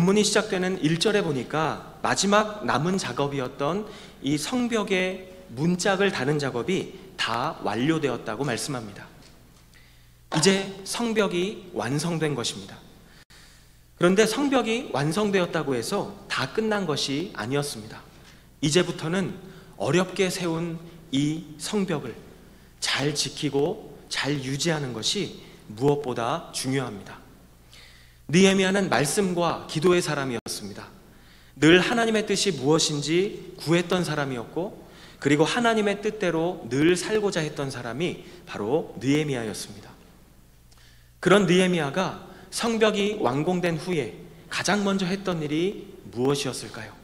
본문이 시작되는 1절에 보니까 마지막 남은 작업이었던 이 성벽의 문짝을 다는 작업이 다 완료되었다고 말씀합니다. 이제 성벽이 완성된 것입니다. 그런데 성벽이 완성되었다고 해서 다 끝난 것이 아니었습니다. 이제부터는 어렵게 세운 이 성벽을 잘 지키고 잘 유지하는 것이 무엇보다 중요합니다. 느헤미야는 말씀과 기도의 사람이었습니다. 늘 하나님의 뜻이 무엇인지 구했던 사람이었고, 그리고 하나님의 뜻대로 늘 살고자 했던 사람이 바로 느헤미야였습니다. 그런 느헤미야가 성벽이 완공된 후에 가장 먼저 했던 일이 무엇이었을까요?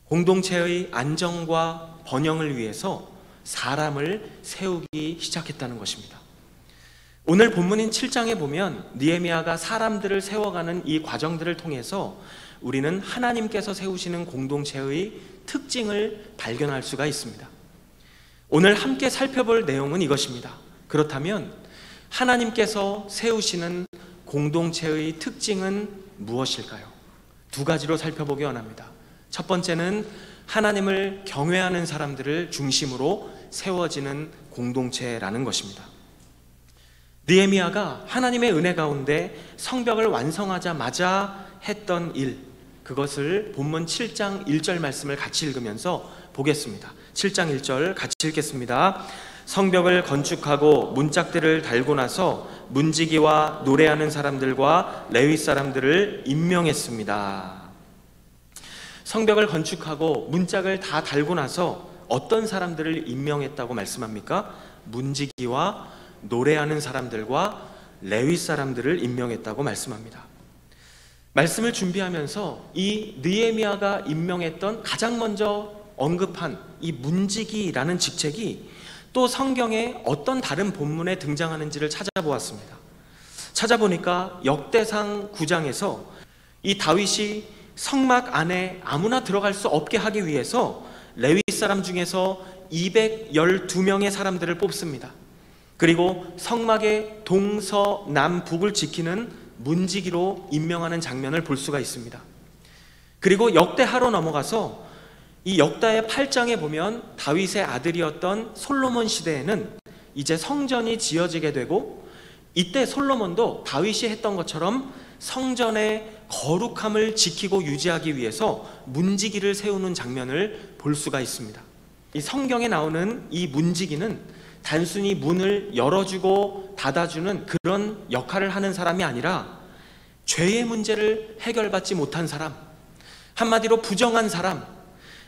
공동체의 안정과 번영을 위해서 사람을 세우기 시작했다는 것입니다. 오늘 본문인 7장에 보면 느헤미야가 사람들을 세워가는 이 과정들을 통해서 우리는 하나님께서 세우시는 공동체의 특징을 발견할 수가 있습니다. 오늘 함께 살펴볼 내용은 이것입니다. 그렇다면 하나님께서 세우시는 공동체의 특징은 무엇일까요? 두 가지로 살펴보기 원합니다. 첫 번째는 하나님을 경외하는 사람들을 중심으로 세워지는 공동체라는 것입니다. 느헤미야가 하나님의 은혜 가운데 성벽을 완성하자마자 했던 일, 그것을 본문 7장 1절 말씀을 같이 읽으면서 보겠습니다. 7장 1절 같이 읽겠습니다. 성벽을 건축하고 문짝들을 달고 나서 문지기와 노래하는 사람들과 레위 사람들을 임명했습니다. 성벽을 건축하고 문짝을 다 달고 나서 어떤 사람들을 임명했다고 말씀합니까? 문지기와 노래하는 사람들과 레위 사람들을 임명했다고 말씀합니다. 말씀을 준비하면서 이 느헤미야가 임명했던 가장 먼저 언급한 이 문지기라는 직책이 또 성경에 어떤 다른 본문에 등장하는지를 찾아보았습니다. 찾아보니까 역대상 9장에서 이 다윗이 성막 안에 아무나 들어갈 수 없게 하기 위해서 레위 사람 중에서 212명의 사람들을 뽑습니다. 그리고 성막의 동서남북을 지키는 문지기로 임명하는 장면을 볼 수가 있습니다. 그리고 역대하로 넘어가서 이 역다의 8장에 보면 다윗의 아들이었던 솔로몬 시대에는 이제 성전이 지어지게 되고, 이때 솔로몬도 다윗이 했던 것처럼 성전의 거룩함을 지키고 유지하기 위해서 문지기를 세우는 장면을 볼 수가 있습니다. 이 성경에 나오는 이 문지기는 단순히 문을 열어주고 닫아주는 그런 역할을 하는 사람이 아니라 죄의 문제를 해결받지 못한 사람, 한마디로 부정한 사람,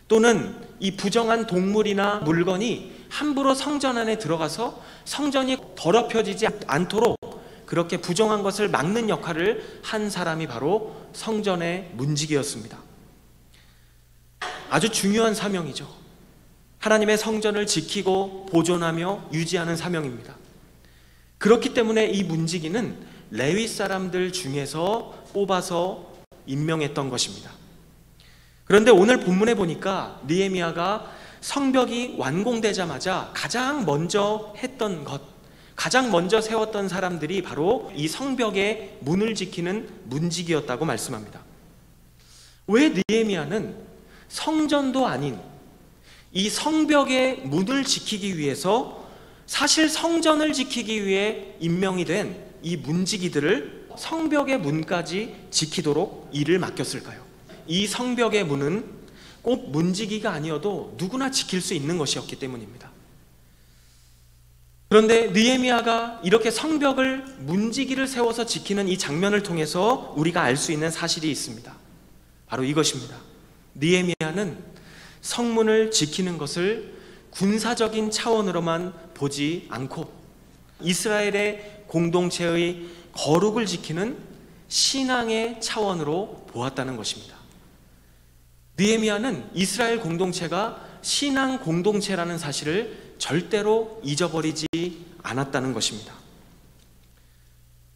또는 이 부정한 동물이나 물건이 함부로 성전 안에 들어가서 성전이 더럽혀지지 않도록 그렇게 부정한 것을 막는 역할을 한 사람이 바로 성전의 문지기였습니다. 아주 중요한 사명이죠. 하나님의 성전을 지키고 보존하며 유지하는 사명입니다. 그렇기 때문에 이 문지기는 레위 사람들 중에서 뽑아서 임명했던 것입니다. 그런데 오늘 본문에 보니까 느헤미야가 성벽이 완공되자마자 가장 먼저 했던 것, 가장 먼저 세웠던 사람들이 바로 이 성벽의 문을 지키는 문지기였다고 말씀합니다. 왜 느헤미야는 성전도 아닌 이 성벽의 문을 지키기 위해서, 사실 성전을 지키기 위해 임명이 된 이 문지기들을 성벽의 문까지 지키도록 일을 맡겼을까요? 이 성벽의 문은 꼭 문지기가 아니어도 누구나 지킬 수 있는 것이었기 때문입니다. 그런데 느헤미야가 이렇게 성벽을 문지기를 세워서 지키는 이 장면을 통해서 우리가 알 수 있는 사실이 있습니다. 바로 이것입니다. 느헤미야는 성문을 지키는 것을 군사적인 차원으로만 보지 않고 이스라엘의 공동체의 거룩을 지키는 신앙의 차원으로 보았다는 것입니다. 느헤미야는 이스라엘 공동체가 신앙 공동체라는 사실을 절대로 잊어버리지 않았다는 것입니다.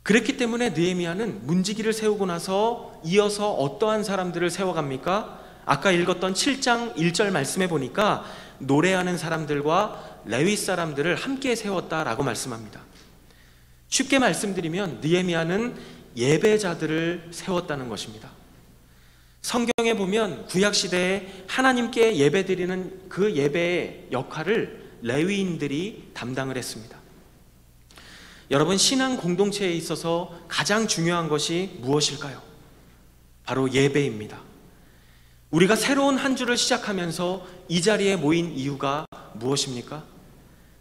그랬기 때문에 느헤미야는 문지기를 세우고 나서 이어서 어떠한 사람들을 세워갑니까? 아까 읽었던 7장 1절 말씀해 보니까 노래하는 사람들과 레위 사람들을 함께 세웠다라고 말씀합니다. 쉽게 말씀드리면 느헤미야는 예배자들을 세웠다는 것입니다. 성경에 보면 구약 시대에 하나님께 예배드리는 그 예배의 역할을 레위인들이 담당을 했습니다. 여러분, 신앙 공동체에 있어서 가장 중요한 것이 무엇일까요? 바로 예배입니다. 우리가 새로운 한 주를 시작하면서 이 자리에 모인 이유가 무엇입니까?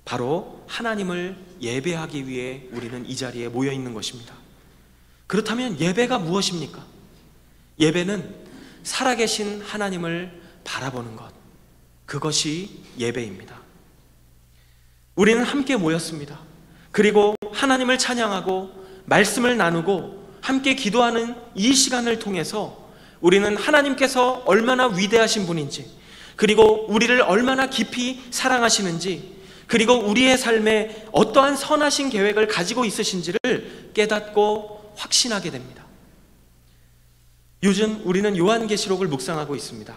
바로 하나님을 예배하기 위해 우리는 이 자리에 모여 있는 것입니다. 그렇다면 예배가 무엇입니까? 예배는 살아계신 하나님을 바라보는 것, 그것이 예배입니다. 우리는 함께 모였습니다. 그리고 하나님을 찬양하고 말씀을 나누고 함께 기도하는 이 시간을 통해서 우리는 하나님께서 얼마나 위대하신 분인지, 그리고 우리를 얼마나 깊이 사랑하시는지, 그리고 우리의 삶에 어떠한 선하신 계획을 가지고 있으신지를 깨닫고 확신하게 됩니다. 요즘 우리는 요한계시록을 묵상하고 있습니다.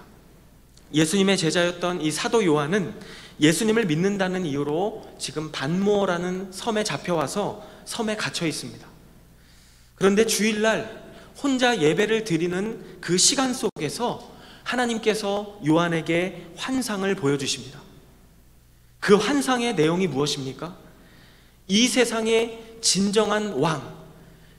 예수님의 제자였던 이 사도 요한은 예수님을 믿는다는 이유로 지금 반모라는 섬에 잡혀와서 섬에 갇혀 있습니다. 그런데 주일날 혼자 예배를 드리는 그 시간 속에서 하나님께서 요한에게 환상을 보여주십니다. 그 환상의 내용이 무엇입니까? 이 세상의 진정한 왕,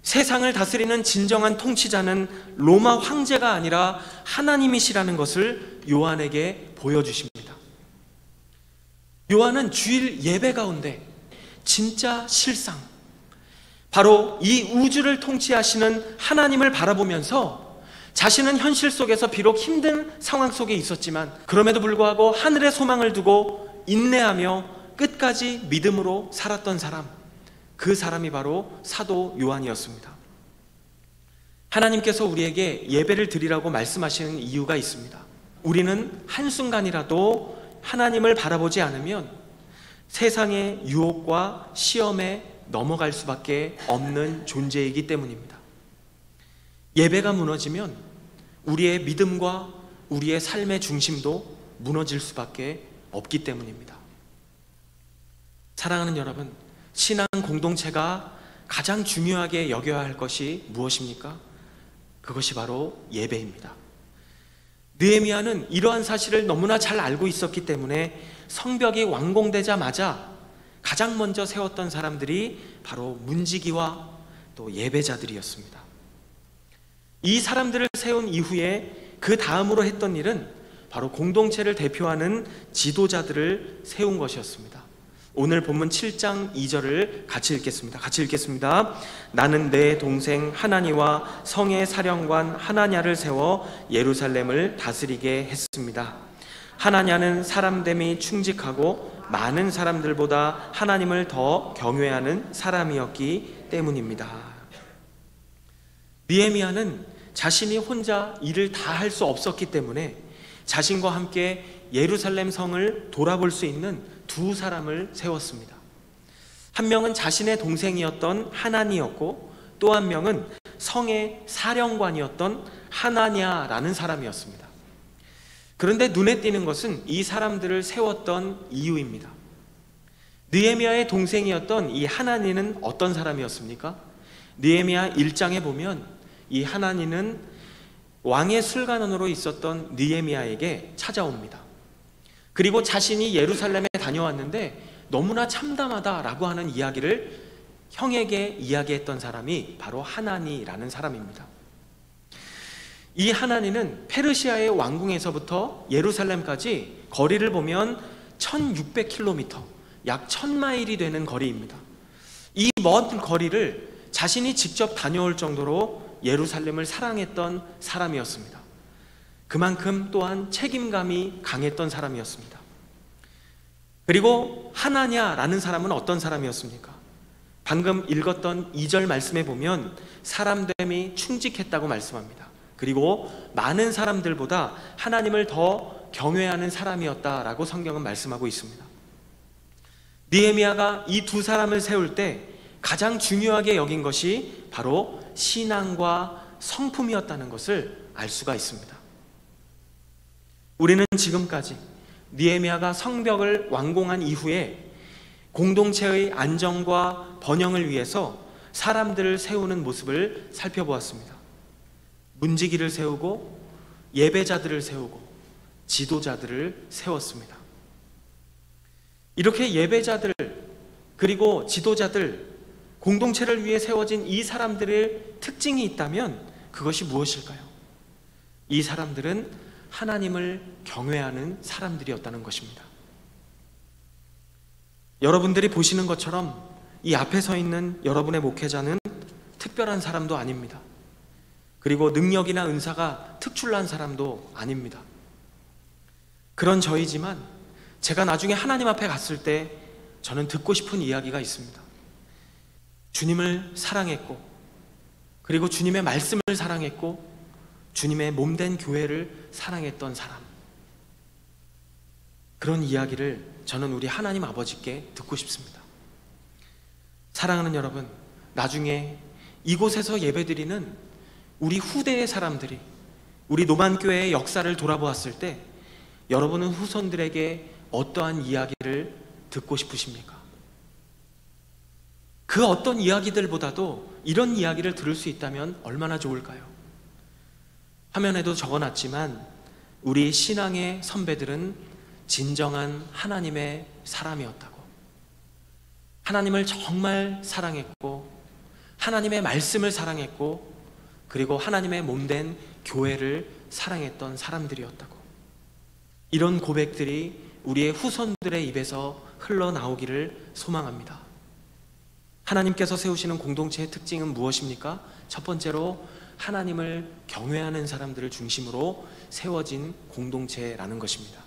세상을 다스리는 진정한 통치자는 로마 황제가 아니라 하나님이시라는 것을 요한에게 보여주십니다. 요한은 주일 예배 가운데 진짜 실상, 바로 이 우주를 통치하시는 하나님을 바라보면서 자신은 현실 속에서 비록 힘든 상황 속에 있었지만 그럼에도 불구하고 하늘에 소망을 두고 인내하며 끝까지 믿음으로 살았던 사람, 그 사람이 바로 사도 요한이었습니다. 하나님께서 우리에게 예배를 드리라고 말씀하시는 이유가 있습니다. 우리는 한순간이라도 하나님을 바라보지 않으면 세상의 유혹과 시험에 넘어갈 수밖에 없는 존재이기 때문입니다. 예배가 무너지면 우리의 믿음과 우리의 삶의 중심도 무너질 수밖에 없기 때문입니다. 사랑하는 여러분, 신앙 공동체가 가장 중요하게 여겨야 할 것이 무엇입니까? 그것이 바로 예배입니다. 느헤미야는 이러한 사실을 너무나 잘 알고 있었기 때문에 성벽이 완공되자마자 가장 먼저 세웠던 사람들이 바로 문지기와 또 예배자들이었습니다. 이 사람들을 세운 이후에 그 다음으로 했던 일은 바로 공동체를 대표하는 지도자들을 세운 것이었습니다. 오늘 본문 7장 2절을 같이 읽겠습니다. 나는 내 동생 하나니와 성의 사령관 하나냐를 세워 예루살렘을 다스리게 했습니다. 하나냐는 사람됨이 충직하고 많은 사람들보다 하나님을 더 경외하는 사람이었기 때문입니다. 느헤미야는 자신이 혼자 일을 다 할 수 없었기 때문에 자신과 함께 예루살렘 성을 돌아볼 수 있는 두 사람을 세웠습니다. 한 명은 자신의 동생이었던 하나니였고 또 한 명은 성의 사령관이었던 하나냐라는 사람이었습니다. 그런데 눈에 띄는 것은 이 사람들을 세웠던 이유입니다. 느헤미야의 동생이었던 이 하나니는 어떤 사람이었습니까? 느헤미야 1장에 보면 이 하나니는 왕의 술관원으로 있었던 느헤미야에게 찾아옵니다. 그리고 자신이 예루살렘에 다녀왔는데 너무나 참담하다라고 하는 이야기를 형에게 이야기했던 사람이 바로 하나니라는 사람입니다. 이 하나니는 페르시아의 왕궁에서부터 예루살렘까지 거리를 보면 1600km, 약 1000마일이 되는 거리입니다. 이 먼 거리를 자신이 직접 다녀올 정도로 예루살렘을 사랑했던 사람이었습니다. 그만큼 또한 책임감이 강했던 사람이었습니다. 그리고 하나냐라는 사람은 어떤 사람이었습니까? 방금 읽었던 2절 말씀에 보면 사람됨이 충직했다고 말씀합니다. 그리고 많은 사람들보다 하나님을 더 경외하는 사람이었다라고 성경은 말씀하고 있습니다. 느헤미야가 이 두 사람을 세울 때 가장 중요하게 여긴 것이 바로 신앙과 성품이었다는 것을 알 수가 있습니다. 우리는 지금까지 느헤미야가 성벽을 완공한 이후에 공동체의 안정과 번영을 위해서 사람들을 세우는 모습을 살펴보았습니다. 문지기를 세우고 예배자들을 세우고 지도자들을 세웠습니다. 이렇게 예배자들 그리고 지도자들, 공동체를 위해 세워진 이 사람들의 특징이 있다면 그것이 무엇일까요? 이 사람들은 하나님을 경외하는 사람들이었다는 것입니다. 여러분들이 보시는 것처럼 이 앞에 서 있는 여러분의 목회자는 특별한 사람도 아닙니다. 그리고 능력이나 은사가 특출난 사람도 아닙니다. 그런 저이지만 제가 나중에 하나님 앞에 갔을 때 저는 듣고 싶은 이야기가 있습니다. 주님을 사랑했고, 그리고 주님의 말씀을 사랑했고, 주님의 몸된 교회를 사랑했던 사람, 그런 이야기를 저는 우리 하나님 아버지께 듣고 싶습니다. 사랑하는 여러분, 나중에 이곳에서 예배드리는 우리 후대의 사람들이 우리 노만교회의 역사를 돌아보았을 때 여러분은 후손들에게 어떠한 이야기를 듣고 싶으십니까? 그 어떤 이야기들보다도 이런 이야기를 들을 수 있다면 얼마나 좋을까요? 화면에도 적어놨지만 우리 신앙의 선배들은 진정한 하나님의 사람이었다고, 하나님을 정말 사랑했고, 하나님의 말씀을 사랑했고, 그리고 하나님의 몸된 교회를 사랑했던 사람들이었다고. 이런 고백들이 우리의 후손들의 입에서 흘러나오기를 소망합니다. 하나님께서 세우시는 공동체의 특징은 무엇입니까? 첫 번째로 하나님을 경외하는 사람들을 중심으로 세워진 공동체라는 것입니다.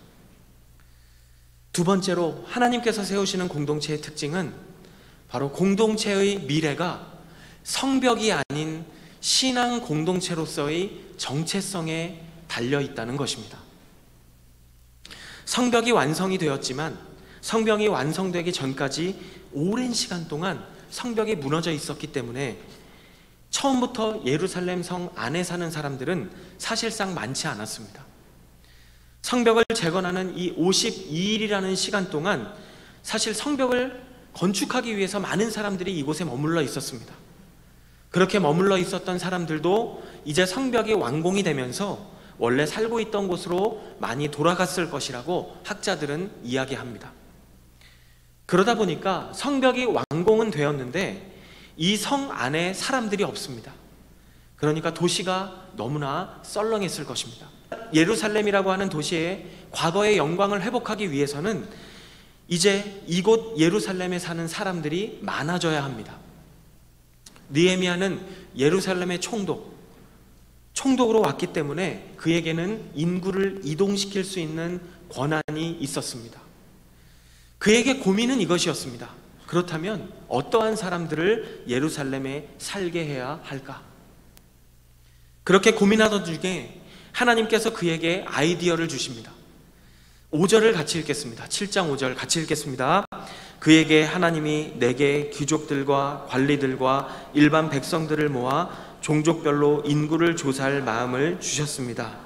두 번째로 하나님께서 세우시는 공동체의 특징은 바로 공동체의 미래가 성벽이 아닌 신앙 공동체로서의 정체성에 달려있다는 것입니다. 성벽이 완성이 되었지만 성벽이 완성되기 전까지 오랜 시간 동안 성벽이 무너져 있었기 때문에 처음부터 예루살렘 성 안에 사는 사람들은 사실상 많지 않았습니다. 성벽을 재건하는 이 52일이라는 시간 동안 사실 성벽을 건축하기 위해서 많은 사람들이 이곳에 머물러 있었습니다. 그렇게 머물러 있었던 사람들도 이제 성벽이 완공이 되면서 원래 살고 있던 곳으로 많이 돌아갔을 것이라고 학자들은 이야기합니다. 그러다 보니까 성벽이 완공은 되었는데 이 성 안에 사람들이 없습니다. 그러니까 도시가 너무나 썰렁했을 것입니다. 예루살렘이라고 하는 도시의 과거의 영광을 회복하기 위해서는 이제 이곳 예루살렘에 사는 사람들이 많아져야 합니다. 느헤미야는 예루살렘의 총독으로 왔기 때문에 그에게는 인구를 이동시킬 수 있는 권한이 있었습니다. 그에게 고민은 이것이었습니다. 그렇다면 어떠한 사람들을 예루살렘에 살게 해야 할까? 그렇게 고민하던 중에 하나님께서 그에게 아이디어를 주십니다. 5절을 같이 읽겠습니다. 7장 5절 같이 읽겠습니다. 그에게 하나님이 내게 귀족들과 관리들과 일반 백성들을 모아 종족별로 인구를 조사할 마음을 주셨습니다.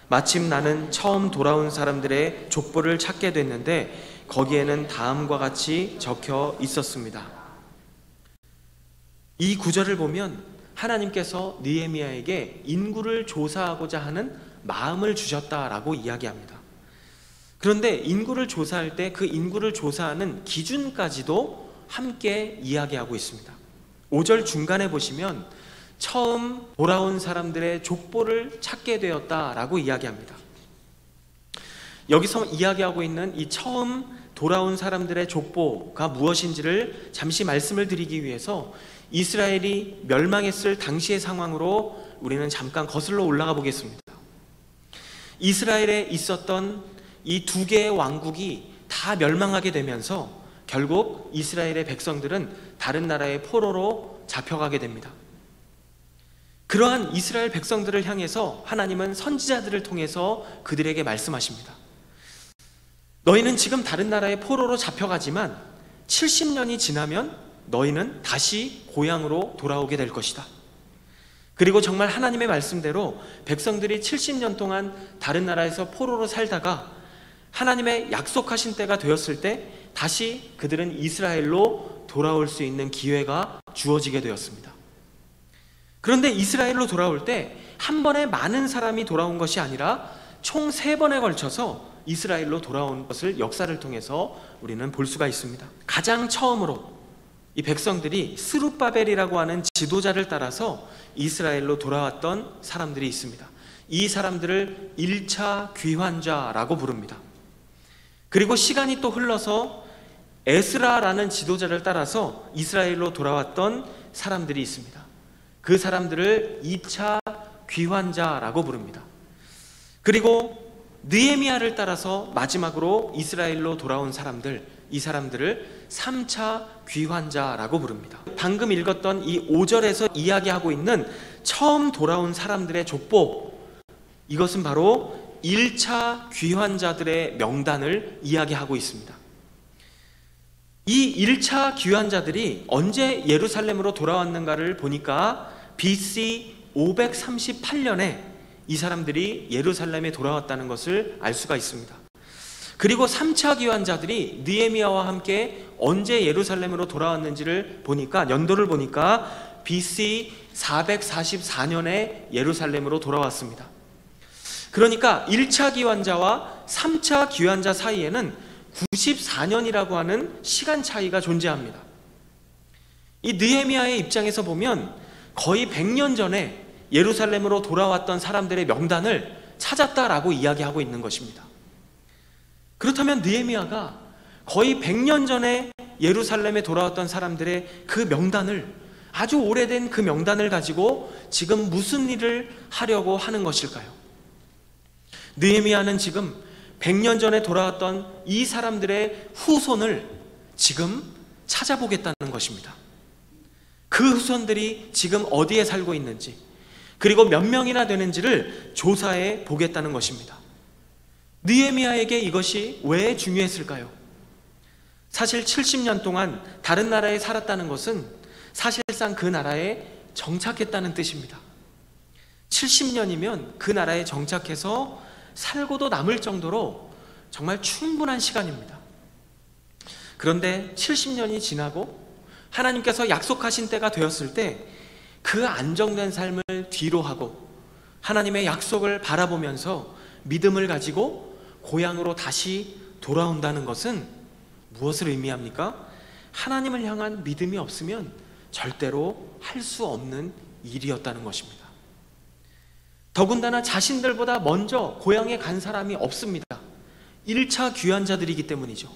마침 나는 처음 돌아온 사람들의 족보를 찾게 됐는데 거기에는 다음과 같이 적혀 있었습니다. 이 구절을 보면 하나님께서 느헤미야에게 인구를 조사하고자 하는 마음을 주셨다라고 이야기합니다. 그런데 인구를 조사할 때 그 인구를 조사하는 기준까지도 함께 이야기하고 있습니다. 5절 중간에 보시면 처음 돌아온 사람들의 족보를 찾게 되었다라고 이야기합니다. 여기서 이야기하고 있는 이 처음 돌아온 사람들의 족보가 무엇인지를 잠시 말씀을 드리기 위해서 이스라엘이 멸망했을 당시의 상황으로 우리는 잠깐 거슬러 올라가 보겠습니다. 이스라엘에 있었던 이 두 개의 왕국이 다 멸망하게 되면서 결국 이스라엘의 백성들은 다른 나라의 포로로 잡혀가게 됩니다. 그러한 이스라엘 백성들을 향해서 하나님은 선지자들을 통해서 그들에게 말씀하십니다. 너희는 지금 다른 나라의 포로로 잡혀가지만 70년이 지나면 너희는 다시 고향으로 돌아오게 될 것이다. 그리고 정말 하나님의 말씀대로 백성들이 70년 동안 다른 나라에서 포로로 살다가 하나님의 약속하신 때가 되었을 때 다시 그들은 이스라엘로 돌아올 수 있는 기회가 주어지게 되었습니다. 그런데 이스라엘로 돌아올 때 한 번에 많은 사람이 돌아온 것이 아니라 총 3번에 걸쳐서 이스라엘로 돌아온 것을 역사를 통해서 우리는 볼 수가 있습니다. 가장 처음으로 이 백성들이 스룹바벨이라고 하는 지도자를 따라서 이스라엘로 돌아왔던 사람들이 있습니다. 이 사람들을 1차 귀환자라고 부릅니다. 그리고 시간이 또 흘러서 에스라라는 지도자를 따라서 이스라엘로 돌아왔던 사람들이 있습니다. 그 사람들을 2차 귀환자라고 부릅니다. 그리고 느헤미야를 따라서 마지막으로 이스라엘로 돌아온 사람들, 이 사람들을 3차 귀환자라고 부릅니다. 방금 읽었던 이 5절에서 이야기하고 있는 처음 돌아온 사람들의 족보, 이것은 바로 1차 귀환자들의 명단을 이야기하고 있습니다. 이 1차 귀환자들이 언제 예루살렘으로 돌아왔는가를 보니까 BC 538년에 이 사람들이 예루살렘에 돌아왔다는 것을 알 수가 있습니다. 그리고 3차 귀환자들이 느헤미야와 함께 언제 예루살렘으로 돌아왔는지를 보니까, 연도를 보니까 BC 444년에 예루살렘으로 돌아왔습니다. 그러니까 1차 귀환자와 3차 귀환자 사이에는 94년이라고 하는 시간 차이가 존재합니다. 이 느헤미야의 입장에서 보면 거의 100년 전에 예루살렘으로 돌아왔던 사람들의 명단을 찾았다라고 이야기하고 있는 것입니다. 그렇다면 느헤미야가 거의 100년 전에 예루살렘에 돌아왔던 사람들의 그 명단을, 아주 오래된 그 명단을 가지고 지금 무슨 일을 하려고 하는 것일까요? 느헤미야는 지금 100년 전에 돌아왔던 이 사람들의 후손을 지금 찾아보겠다는 것입니다. 그 후손들이 지금 어디에 살고 있는지, 그리고 몇 명이나 되는지를 조사해 보겠다는 것입니다. 느헤미야에게 이것이 왜 중요했을까요? 사실 70년 동안 다른 나라에 살았다는 것은 사실상 그 나라에 정착했다는 뜻입니다. 70년이면 그 나라에 정착해서 살고도 남을 정도로 정말 충분한 시간입니다. 그런데 70년이 지나고 하나님께서 약속하신 때가 되었을 때 그 안정된 삶을 뒤로 하고 하나님의 약속을 바라보면서 믿음을 가지고 고향으로 다시 돌아온다는 것은 무엇을 의미합니까? 하나님을 향한 믿음이 없으면 절대로 할 수 없는 일이었다는 것입니다. 더군다나 자신들보다 먼저 고향에 간 사람이 없습니다. 1차 귀환자들이기 때문이죠.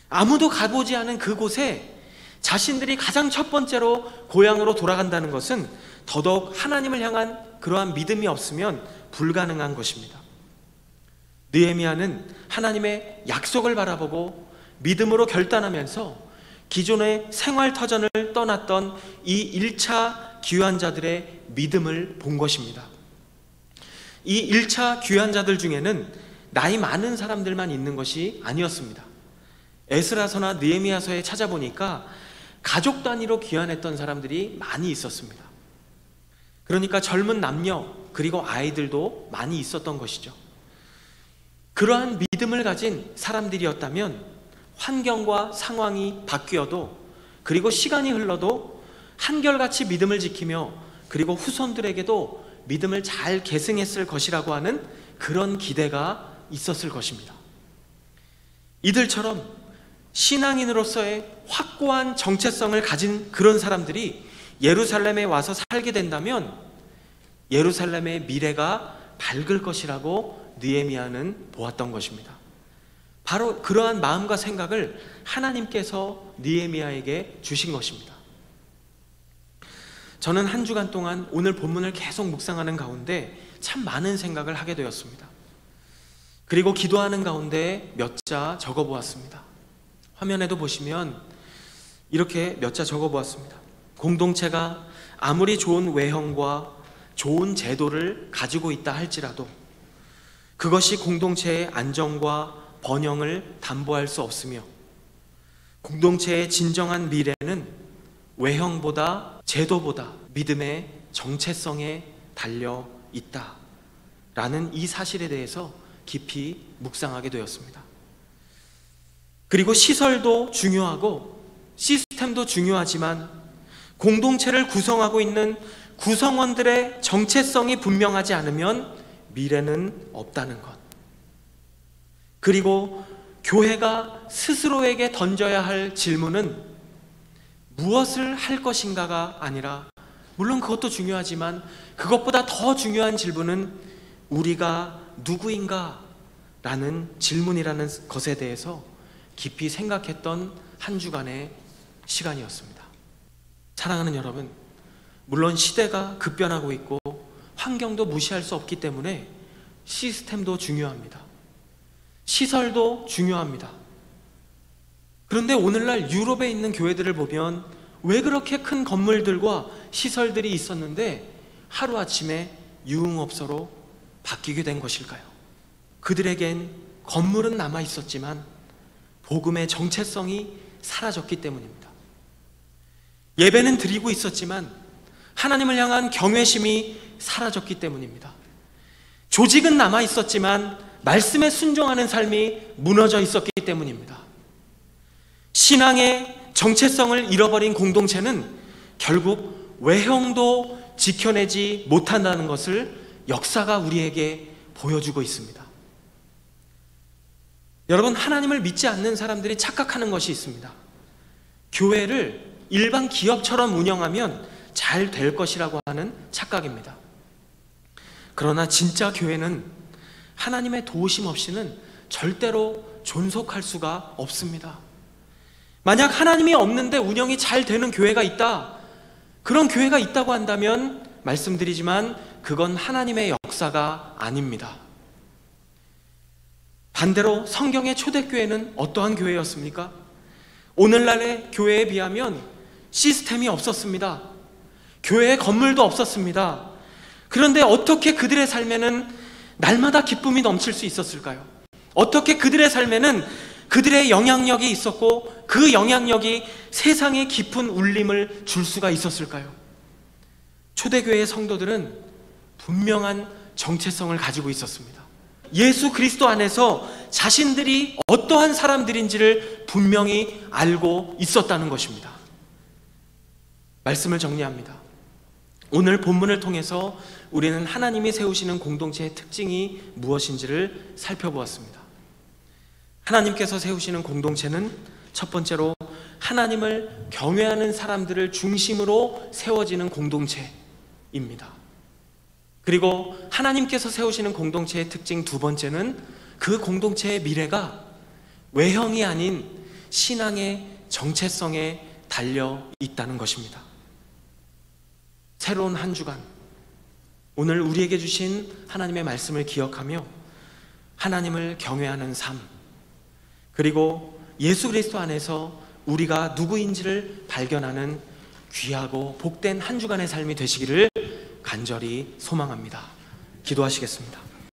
아무도 가보지 않은 그곳에 자신들이 가장 첫 번째로 고향으로 돌아간다는 것은 더더욱 하나님을 향한 그러한 믿음이 없으면 불가능한 것입니다. 느헤미야는 하나님의 약속을 바라보고 믿음으로 결단하면서 기존의 생활터전을 떠났던 이 1차 귀환자들의 믿음을 본 것입니다. 이 1차 귀환자들 중에는 나이 많은 사람들만 있는 것이 아니었습니다. 에스라서나 느헤미야서에 찾아보니까 가족 단위로 귀환했던 사람들이 많이 있었습니다. 그러니까 젊은 남녀 그리고 아이들도 많이 있었던 것이죠. 그러한 믿음을 가진 사람들이었다면 환경과 상황이 바뀌어도, 그리고 시간이 흘러도 한결같이 믿음을 지키며 그리고 후손들에게도 믿음을 잘 계승했을 것이라고 하는 그런 기대가 있었을 것입니다. 이들처럼 신앙인으로서의 확고한 정체성을 가진 그런 사람들이 예루살렘에 와서 살게 된다면 예루살렘의 미래가 밝을 것이라고 느헤미야는 보았던 것입니다. 바로 그러한 마음과 생각을 하나님께서 느헤미야에게 주신 것입니다. 저는 한 주간 동안 오늘 본문을 계속 묵상하는 가운데 참 많은 생각을 하게 되었습니다. 그리고 기도하는 가운데 몇 자 적어보았습니다. 화면에도 보시면 이렇게 몇 자 적어보았습니다. 공동체가 아무리 좋은 외형과 좋은 제도를 가지고 있다 할지라도 그것이 공동체의 안정과 번영을 담보할 수 없으며, 공동체의 진정한 미래는 외형보다 제도보다 믿음의 정체성에 달려 있다라는 이 사실에 대해서 깊이 묵상하게 되었습니다. 그리고 시설도 중요하고 시스템도 중요하지만 공동체를 구성하고 있는 구성원들의 정체성이 분명하지 않으면 미래는 없다는 것. 그리고 교회가 스스로에게 던져야 할 질문은 무엇을 할 것인가가 아니라, 물론 그것도 중요하지만 그것보다 더 중요한 질문은 우리가 누구인가? 라는 질문이라는 것에 대해서 깊이 생각했던 한 주간의 시간이었습니다. 사랑하는 여러분, 물론 시대가 급변하고 있고 환경도 무시할 수 없기 때문에 시스템도 중요합니다. 시설도 중요합니다. 그런데 오늘날 유럽에 있는 교회들을 보면 왜 그렇게 큰 건물들과 시설들이 있었는데 하루아침에 유흥업소로 바뀌게 된 것일까요? 그들에겐 건물은 남아 있었지만 복음의 정체성이 사라졌기 때문입니다. 예배는 드리고 있었지만 하나님을 향한 경외심이 사라졌기 때문입니다. 조직은 남아 있었지만 말씀에 순종하는 삶이 무너져 있었기 때문입니다. 신앙의 정체성을 잃어버린 공동체는 결국 외형도 지켜내지 못한다는 것을 역사가 우리에게 보여주고 있습니다. 여러분, 하나님을 믿지 않는 사람들이 착각하는 것이 있습니다. 교회를 일반 기업처럼 운영하면 잘 될 것이라고 하는 착각입니다. 그러나 진짜 교회는 하나님의 도우심 없이는 절대로 존속할 수가 없습니다. 만약 하나님이 없는데 운영이 잘 되는 교회가 있다, 그런 교회가 있다고 한다면 말씀드리지만 그건 하나님의 역사가 아닙니다. 반대로 성경의 초대교회는 어떠한 교회였습니까? 오늘날의 교회에 비하면 시스템이 없었습니다. 교회에 건물도 없었습니다. 그런데 어떻게 그들의 삶에는 날마다 기쁨이 넘칠 수 있었을까요? 어떻게 그들의 삶에는 그들의 영향력이 있었고 그 영향력이 세상에 깊은 울림을 줄 수가 있었을까요? 초대교회의 성도들은 분명한 정체성을 가지고 있었습니다. 예수 그리스도 안에서 자신들이 어떠한 사람들인지를 분명히 알고 있었다는 것입니다. 말씀을 정리합니다. 오늘 본문을 통해서 우리는 하나님이 세우시는 공동체의 특징이 무엇인지를 살펴보았습니다. 하나님께서 세우시는 공동체는 첫 번째로 하나님을 경외하는 사람들을 중심으로 세워지는 공동체입니다. 그리고 하나님께서 세우시는 공동체의 특징 두 번째는 그 공동체의 미래가 외형이 아닌 신앙의 정체성에 달려 있다는 것입니다. 새로운 한 주간, 오늘 우리에게 주신 하나님의 말씀을 기억하며 하나님을 경외하는 삶, 그리고 예수 그리스도 안에서 우리가 누구인지를 발견하는 귀하고 복된 한 주간의 삶이 되시기를 간절히 소망합니다. 기도하시겠습니다.